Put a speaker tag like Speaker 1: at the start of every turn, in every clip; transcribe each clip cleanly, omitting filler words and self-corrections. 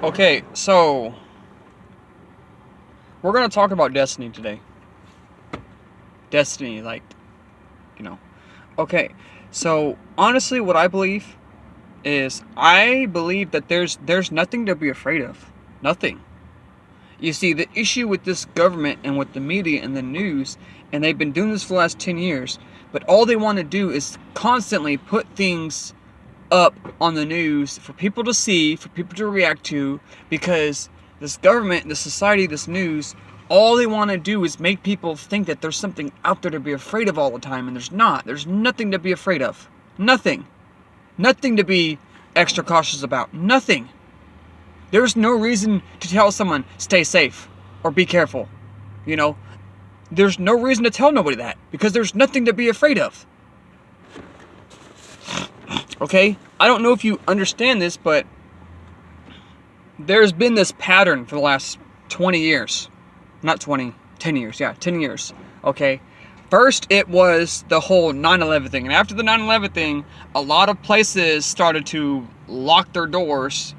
Speaker 1: Okay, so we're gonna talk about Destiny today. Destiny, like, you know. Okay, so honestly, what I believe is I believe that there's nothing to be afraid of. Nothing. You see, the issue with this government and with the media and the news, and they've been doing this for the last 10 years, but all they want to do is constantly put things up on the news for people to see, for people to react to, because this government, this society, this news, all they want to do is make people think that there's something out there to be afraid of all the time, and there's not. There's nothing to be afraid of. Nothing. Nothing to be extra cautious about. Nothing. There's no reason to tell someone, stay safe, or be careful. You know, there's no reason to tell nobody that, because there's nothing to be afraid of. Okay? I don't know if you understand this, but there's been this pattern for the last 20 years. Not 20, 10 years. Yeah, 10 years. Okay? First, it was the whole 9/11 thing. And after the 9/11 thing, a lot of places started to lock their doors.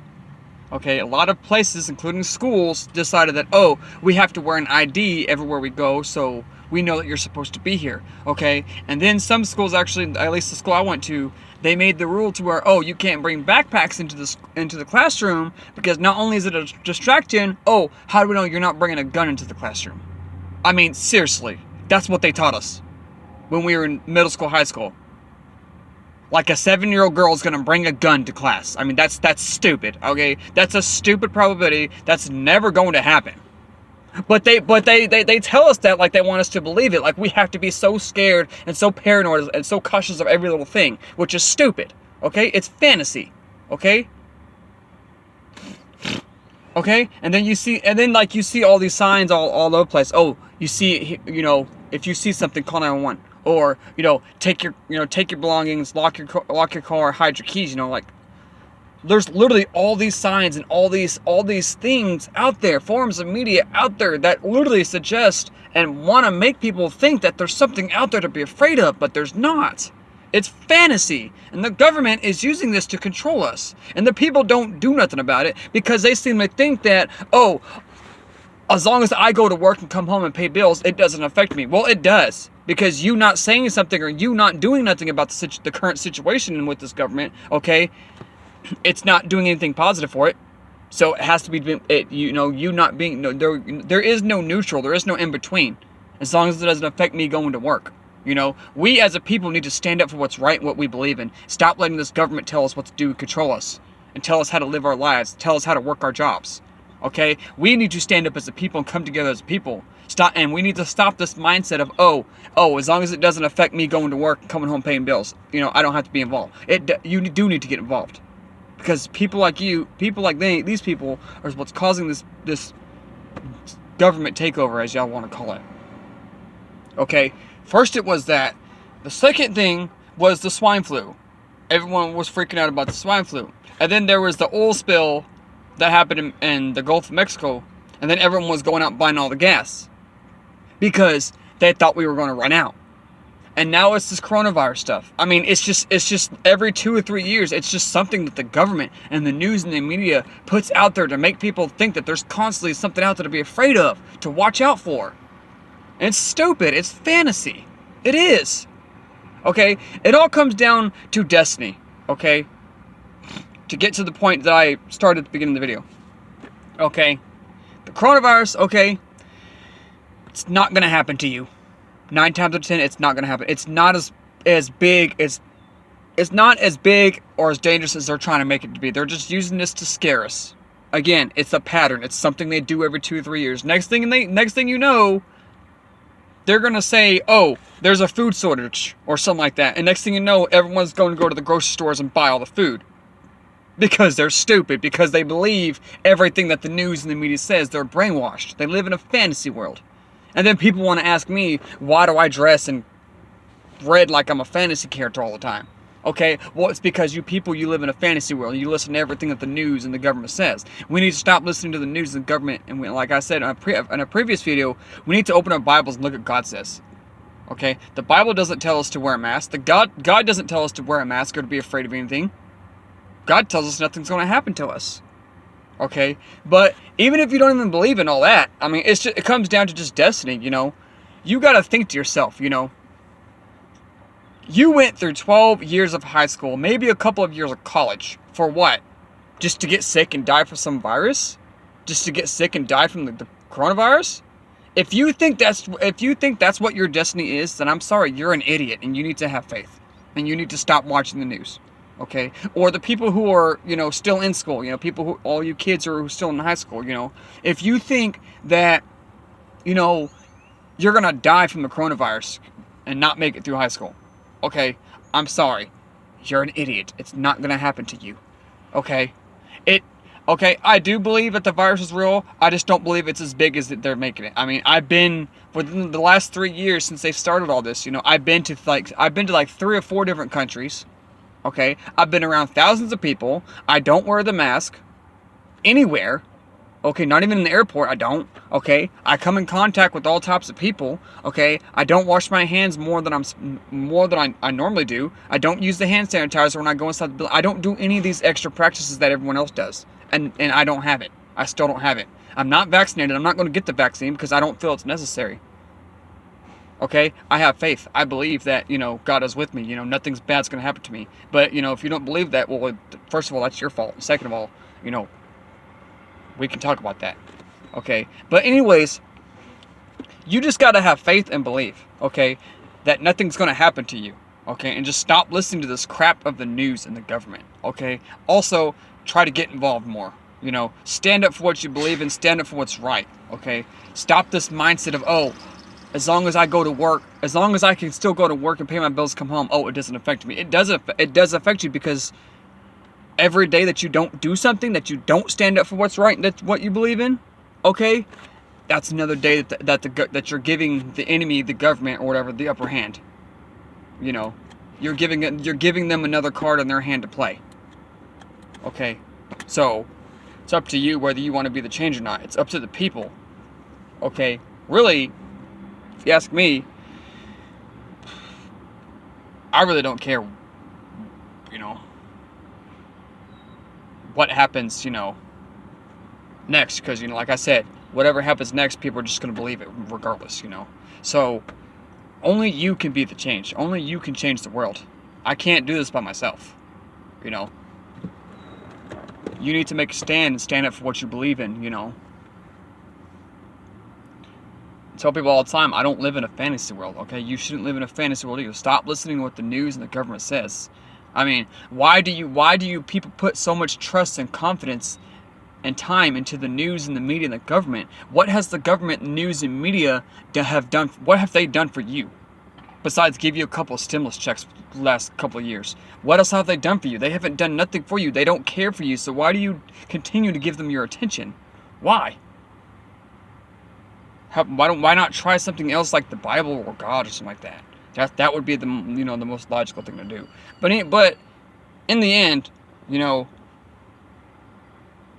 Speaker 1: Okay, a lot of places, including schools, decided that, oh, we have to wear an ID everywhere we go, so we know that you're supposed to be here. Okay, and then some schools actually, at least the school I went to, they made the rule to where, oh, you can't bring backpacks into the classroom because not only is it a distraction, oh, how do we know you're not bringing a gun into the classroom? I mean, seriously, that's what they taught us when we were in middle school, high school. Like a 7-year-old girl is gonna bring a gun to class. I mean, that's stupid. Okay, that's a stupid probability. That's never going to happen. But they tell us that like they want us to believe it. Like we have to be so scared and so paranoid and so cautious of every little thing, which is stupid. Okay, it's fantasy. Okay. Okay, and then you see all these signs all over the place. Oh, you see, if you see something, call 911. Or, take your belongings, lock your car, hide your keys, like there's literally all these signs and all these things out there, forms of media out there that literally suggest and want to make people think that there's something out there to be afraid of, but there's not. It's fantasy, and the government is using this to control us, and the people don't do nothing about it because they seem to think that, oh, as long as I go to work and come home and pay bills, it doesn't affect me. Well, it does. Because you not saying something or you not doing nothing about the current situation with this government, okay, it's not doing anything positive for it. So it has to be, you not being, there is no neutral, there is no in between. As long as it doesn't affect me going to work. We as a people need to stand up for what's right and what we believe in. Stop letting this government tell us what to do, control us, and tell us how to live our lives, tell us how to work our jobs. Okay, we need to stand up as a people and come together as a people. And we need to stop this mindset of as long as it doesn't affect me going to work, coming home, paying bills, I don't have to be involved. You do need to get involved, because people like these people are what's causing this government takeover, as y'all want to call it. Okay, first it was that. The second thing was the swine flu. Everyone was freaking out about the swine flu, and then there was the oil spill that happened in the Gulf of Mexico, and then everyone was going out buying all the gas because they thought we were going to run out. And now it's this coronavirus stuff. I mean, it's just every 2 or 3 years, it's just something that the government and the news and the media puts out there to make people think that there's constantly something out there to be afraid of, to watch out for. And it's stupid. It's fantasy. It is. Okay? It all comes down to destiny. Okay? To get to the point that I started at the beginning of the video. Okay? The coronavirus, okay, it's not going to happen to you. 9 times out of 10, it's not going to happen. It's not as big as... It's not as big or as dangerous as they're trying to make it to be. They're just using this to scare us. Again, it's a pattern. It's something they do every 2 or 3 years. Next thing you know, they're going to say, oh, there's a food shortage or something like that. And next thing you know, everyone's going to go to the grocery stores and buy all the food. Because they're stupid. Because they believe everything that the news and the media says. They're brainwashed. They live in a fantasy world. And then people want to ask me, why do I dress in red like I'm a fantasy character all the time? Okay, well, it's because you live in a fantasy world. You listen to everything that the news and the government says. We need to stop listening to the news and the government. And like I said in a previous video, we need to open our Bibles and look at what God says. Okay, the Bible doesn't tell us to wear a mask. God doesn't tell us to wear a mask or to be afraid of anything. God tells us nothing's going to happen to us. Okay? But even if you don't even believe in all that, I mean, it comes down to just destiny, you know? You gotta think to yourself, you know? You went through 12 years of high school, maybe a couple of years of college. For what? Just to get sick and die from some virus? Just to get sick and die from the coronavirus? If you think that's what your destiny is, then I'm sorry, you're an idiot and you need to have faith. And you need to stop watching the news. Okay? Or the people who are, you know, still in school, you know, people who, all you kids who are still in high school, you know, if you think that, you know, you're gonna die from the coronavirus and not make it through high school, okay, I'm sorry, you're an idiot. It's not gonna happen to you. Okay? Okay, I do believe that the virus is real. I just don't believe it's as big as they're making it. I mean, I've been, within the last 3 years since they've started all this, you know, I've been to like 3 or 4 different countries. Okay? I've been around thousands of people. I don't wear the mask anywhere. Okay, not even in the airport, I don't. Okay, I come in contact with all types of people. Okay, I don't wash my hands more than I normally do. I don't use the hand sanitizer when I go inside the building. I don't do any of these extra practices that everyone else does, and I don't have it. I still don't have it. I'm not vaccinated. I'm not going to get the vaccine because I don't feel it's necessary. Okay, I have faith. I believe that, you know, God is with me. You know, nothing's bad's going to happen to me. But, you know, if you don't believe that, well, first of all, that's your fault. Second of all, you know, we can talk about that. Okay, but anyways, you just got to have faith and believe, okay, that nothing's going to happen to you. Okay, and just stop listening to this crap of the news and the government. Okay, also try to get involved more. You know, stand up for what you believe in, stand up for what's right. Okay, stop this mindset of, oh, as long as I go to work, as long as I can still go to work and pay my bills, come home, oh, it doesn't affect me. It does affect you, because every day that you don't do something, that you don't stand up for what's right and that's what you believe in, okay, that's another day that you're giving the enemy, the government or whatever, the upper hand. You know, you're giving them another card in their hand to play. Okay, so it's up to you whether you want to be the change or not. It's up to the people. Okay, really, if you ask me, I really don't care, you know, what happens, you know, next, because, you know, like I said, whatever happens next, people are just going to believe it regardless, you know. So only you can be the change. Only you can change the world. I can't do this by myself, you know. You need to make a stand and stand up for what you believe in, you know. I tell people all the time, I don't live in a fantasy world, okay? You shouldn't live in a fantasy world either. Stop listening to what the news and the government says. I mean, why do you people put so much trust and confidence and time into the news and the media and the government? What has the government, news, and media have done? What have they done for you? Besides give you a couple of stimulus checks the last couple of years. What else have they done for you? They haven't done nothing for you. They don't care for you. So why do you continue to give them your attention? Why? Why not try something else like the Bible or God or something like that? That would be the, you know, the most logical thing to do. But in the end, you know,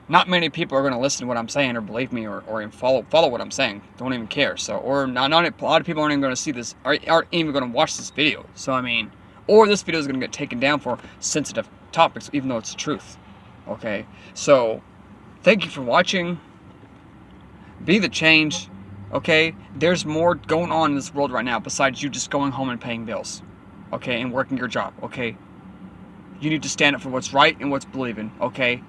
Speaker 1: not many people are going to listen to what I'm saying or believe me or follow what I'm saying. Don't even care. So, or not a lot of people aren't even going to see this, aren't even going to watch this video. So I mean, or this video is going to get taken down for sensitive topics, even though it's the truth. Okay. So, thank you for watching. Be the change. Okay, there's more going on in this world right now besides you just going home and paying bills, okay, and working your job, okay? You need to stand up for what's right and what's believing, okay?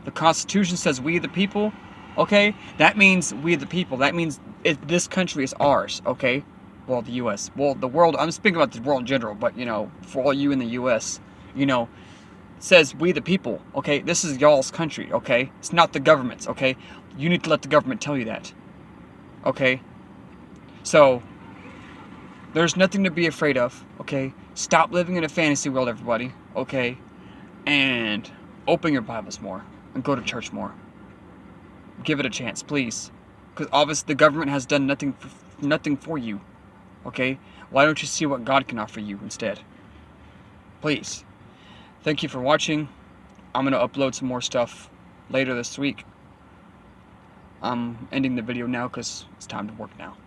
Speaker 1: The Constitution says we the people, okay? That means we the people. That means this country is ours, okay? Well, the U.S. Well, the world, I'm speaking about the world in general, but, you know, for all you in the U.S., you know, it says we the people, okay? This is y'all's country, okay? It's not the government's, okay? You need to let the government tell you that. Okay, so there's nothing to be afraid of, okay? Stop living in a fantasy world, everybody, okay? And open your Bibles more and go to church more. Give it a chance, please, because obviously the government has done nothing for you, okay? Why don't you see what God can offer you instead? Please. Thank you for watching. I'm going to upload some more stuff later this week. I'm ending the video now because it's time to work now.